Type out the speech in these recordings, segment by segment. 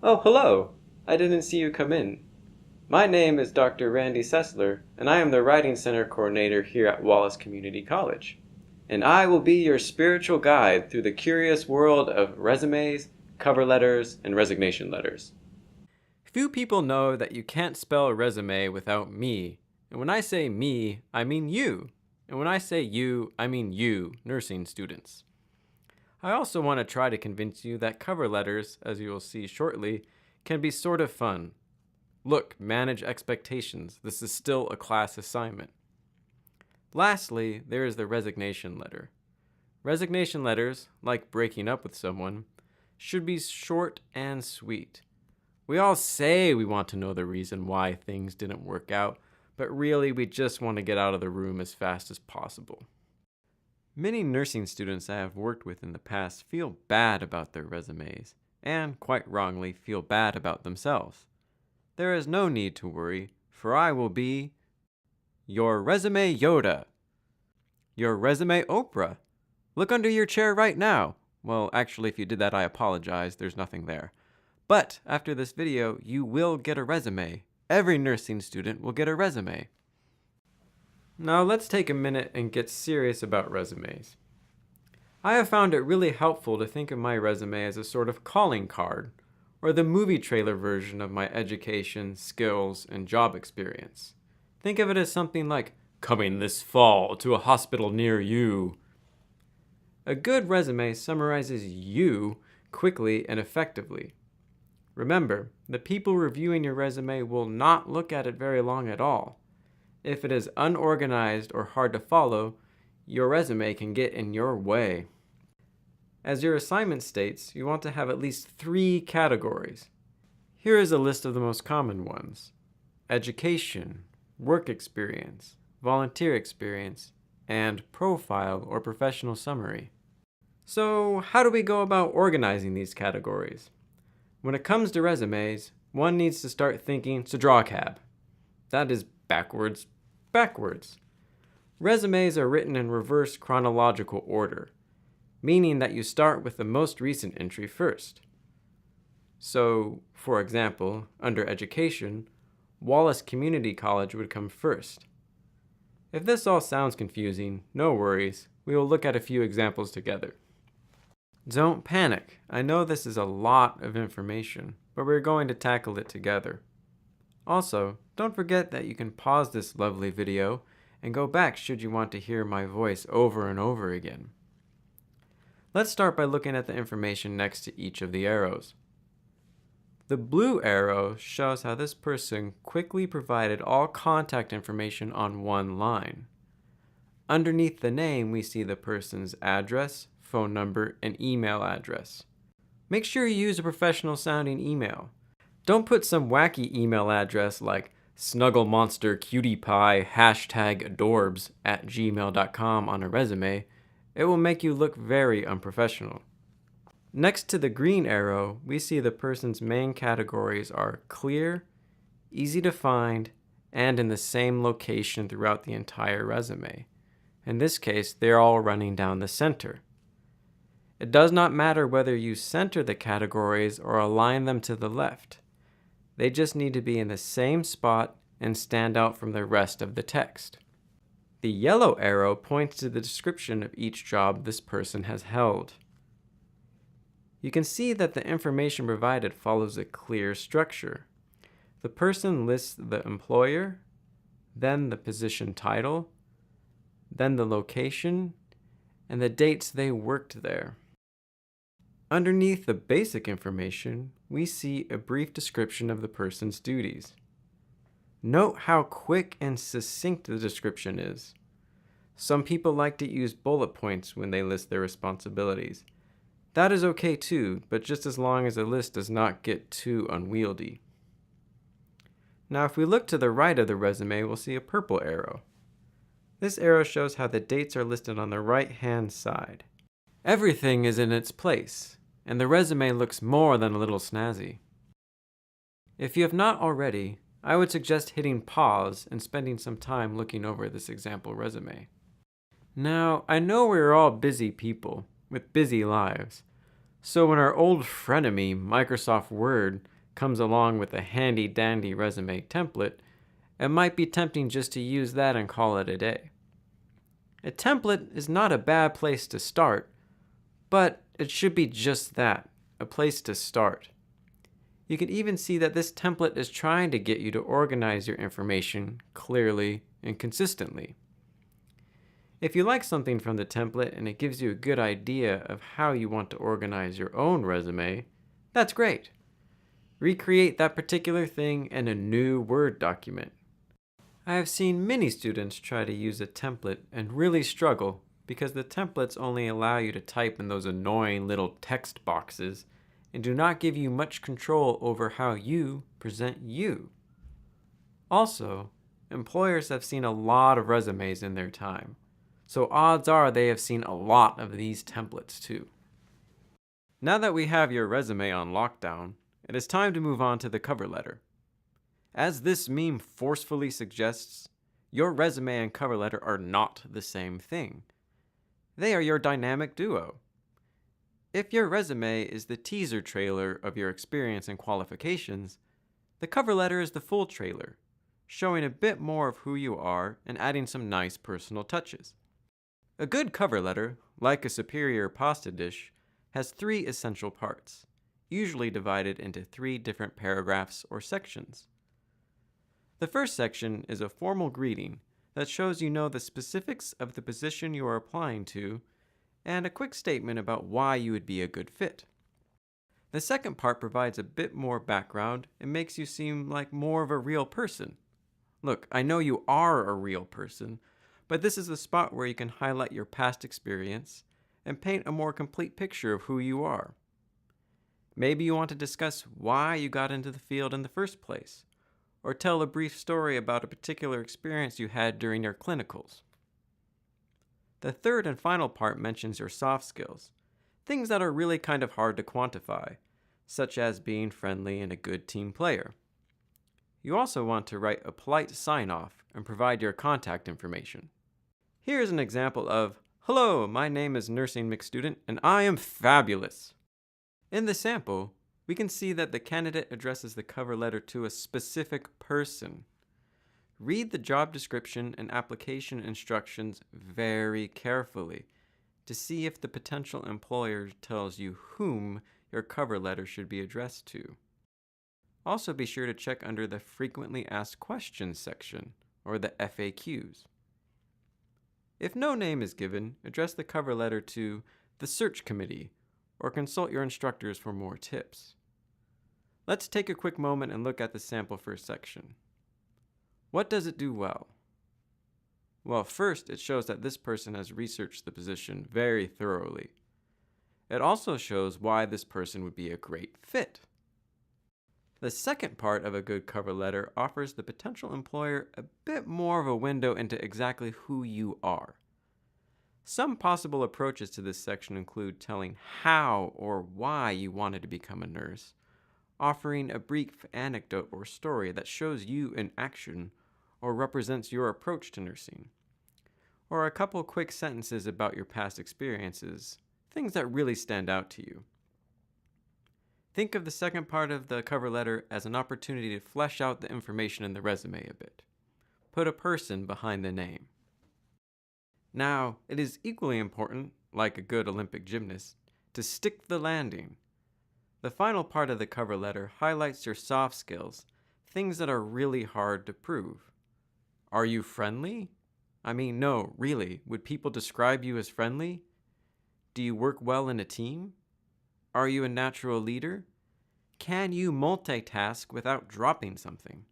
Oh, hello! I didn't see you come in. My name is Dr. Randy Sessler, and I am the Writing Center Coordinator here at Wallace Community College. And I will be your spiritual guide through the curious world of resumes, cover letters, and resignation letters. Few people know that you can't spell resume without me. And when I say me, I mean you. And when I say you, I mean you, nursing students. I also want to try to convince you that cover letters, as you will see shortly, can be sort of fun. Look, manage expectations. This is still a class assignment. Lastly, there is the resignation letter. Resignation letters, like breaking up with someone, should be short and sweet. We all say we want to know the reason why things didn't work out, but really we just want to get out of the room as fast as possible. Many nursing students I have worked with in the past feel bad about their resumes, and quite wrongly feel bad about themselves. There is no need to worry, for I will be your resume Yoda, your resume Oprah. Look under your chair right now. Well, actually, if you did that, I apologize. There's nothing there. But after this video, you will get a resume. Every nursing student will get a resume. Now let's take a minute and get serious about resumes. I have found it really helpful to think of my resume as a sort of calling card, or the movie trailer version of my education, skills, and job experience. Think of it as something like, coming this fall to a hospital near you. A good resume summarizes you quickly and effectively. Remember, the people reviewing your resume will not look at it very long at all. If it is unorganized or hard to follow, your resume can get in your way. As your assignment states, you want to have at least 3 categories. Here is a list of the most common ones: education, work experience, volunteer experience, and profile or professional summary. So, how do we go about organizing these categories? When it comes to resumes, one needs to start thinking to draw a cab. That is backwards. Resumes are written in reverse chronological order, meaning that you start with the most recent entry first. So, for example, under education, Wallace Community College would come first. If this all sounds confusing, no worries, we will look at a few examples together. Don't panic. I know this is a lot of information, but we're going to tackle it together. Also, don't forget that you can pause this lovely video and go back should you want to hear my voice over and over again. Let's start by looking at the information next to each of the arrows. The blue arrow shows how this person quickly provided all contact information on one line. Underneath the name, we see the person's address, phone number, and email address. Make sure you use a professional sounding email. Don't put some wacky email address like snugglemonstercuties@adorbs@gmail.com on a resume. It will make you look very unprofessional. Next to the green arrow, we see the person's main categories are clear, easy to find, and in the same location throughout the entire resume. In this case, they're all running down the center. It does not matter whether you center the categories or align them to the left. They just need to be in the same spot and stand out from the rest of the text. The yellow arrow points to the description of each job this person has held. You can see that the information provided follows a clear structure. The person lists the employer, then the position title, then the location, and the dates they worked there. Underneath the basic information, we see a brief description of the person's duties. Note how quick and succinct the description is. Some people like to use bullet points when they list their responsibilities. That is okay too, but just as long as the list does not get too unwieldy. Now if we look to the right of the resume, we'll see a purple arrow. This arrow shows how the dates are listed on the right-hand side. Everything is in its place, and the resume looks more than a little snazzy. If you have not already, I would suggest hitting pause and spending some time looking over this example resume. Now, I know we're all busy people with busy lives, so when our old frenemy, Microsoft Word, comes along with a handy-dandy resume template, it might be tempting just to use that and call it a day. A template is not a bad place to start, but it should be just that, a place to start. You can even see that this template is trying to get you to organize your information clearly and consistently. If you like something from the template and it gives you a good idea of how you want to organize your own resume, that's great. Recreate that particular thing in a new Word document. I have seen many students try to use a template and really struggle because the templates only allow you to type in those annoying little text boxes and do not give you much control over how you present you. Also, employers have seen a lot of resumes in their time, so odds are they have seen a lot of these templates too. Now that we have your resume on lockdown, it is time to move on to the cover letter. As this meme forcefully suggests, your resume and cover letter are not the same thing. They are your dynamic duo. If your resume is the teaser trailer of your experience and qualifications, the cover letter is the full trailer, showing a bit more of who you are and adding some nice personal touches. A good cover letter, like a superior pasta dish, has 3 essential parts, usually divided into 3 different paragraphs or sections. The first section is a formal greeting that shows you know the specifics of the position you are applying to and a quick statement about why you would be a good fit. The second part provides a bit more background and makes you seem like more of a real person. Look, I know you are a real person, but this is the spot where you can highlight your past experience and paint a more complete picture of who you are. Maybe you want to discuss why you got into the field in the first place, or tell a brief story about a particular experience you had during your clinicals. The third and final part mentions your soft skills, things that are really kind of hard to quantify, such as being friendly and a good team player. You also want to write a polite sign-off and provide your contact information. Here is an example of, "Hello, my name is Nursing McStudent, and I am fabulous." In the sample, we can see that the candidate addresses the cover letter to a specific person. Read the job description and application instructions very carefully to see if the potential employer tells you whom your cover letter should be addressed to. Also be sure to check under the Frequently Asked Questions section, or the FAQs. If no name is given, address the cover letter to the search committee, or consult your instructors for more tips. Let's take a quick moment and look at the sample first section. What does it do well? Well, first, it shows that this person has researched the position very thoroughly. It also shows why this person would be a great fit. The second part of a good cover letter offers the potential employer a bit more of a window into exactly who you are. Some possible approaches to this section include telling how or why you wanted to become a nurse, offering a brief anecdote or story that shows you in action or represents your approach to nursing, or a couple quick sentences about your past experiences, things that really stand out to you. Think of the second part of the cover letter as an opportunity to flesh out the information in the resume a bit. Put a person behind the name. Now, it is equally important, like a good Olympic gymnast, to stick the landing. The final part of the cover letter highlights your soft skills, things that are really hard to prove. Are you friendly? I mean, no, really, would people describe you as friendly? Do you work well in a team? Are you a natural leader? Can you multitask without dropping something?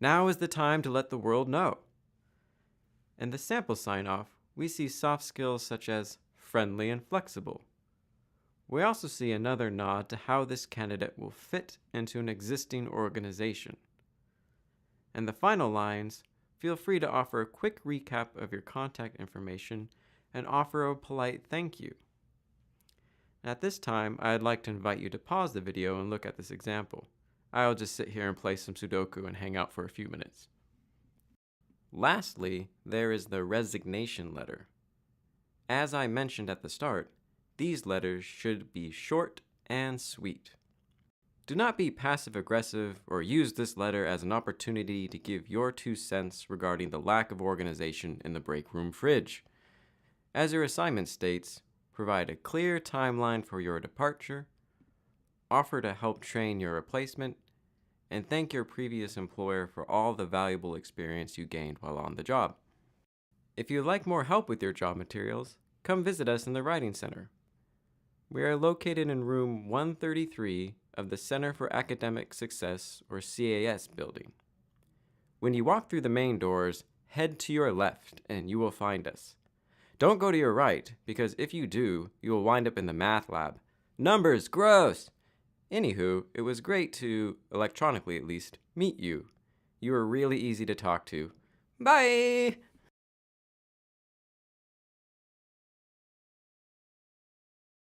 Now is the time to let the world know. In the sample sign-off, we see soft skills such as friendly and flexible. We also see another nod to how this candidate will fit into an existing organization. In the final lines, feel free to offer a quick recap of your contact information and offer a polite thank you. At this time, I'd like to invite you to pause the video and look at this example. I'll just sit here and play some Sudoku and hang out for a few minutes. Lastly, there is the resignation letter. As I mentioned at the start, these letters should be short and sweet. Do not be passive-aggressive or use this letter as an opportunity to give your 2 cents regarding the lack of organization in the break room fridge. As your assignment states, provide a clear timeline for your departure, offer to help train your replacement, and thank your previous employer for all the valuable experience you gained while on the job. If you'd like more help with your job materials, come visit us in the Writing Center. We are located in room 133 of the Center for Academic Success, or CAS, building. When you walk through the main doors, head to your left and you will find us. Don't go to your right, because if you do, you will wind up in the math lab. Numbers, gross! Anywho, it was great to, electronically at least, meet you. You were really easy to talk to. Bye!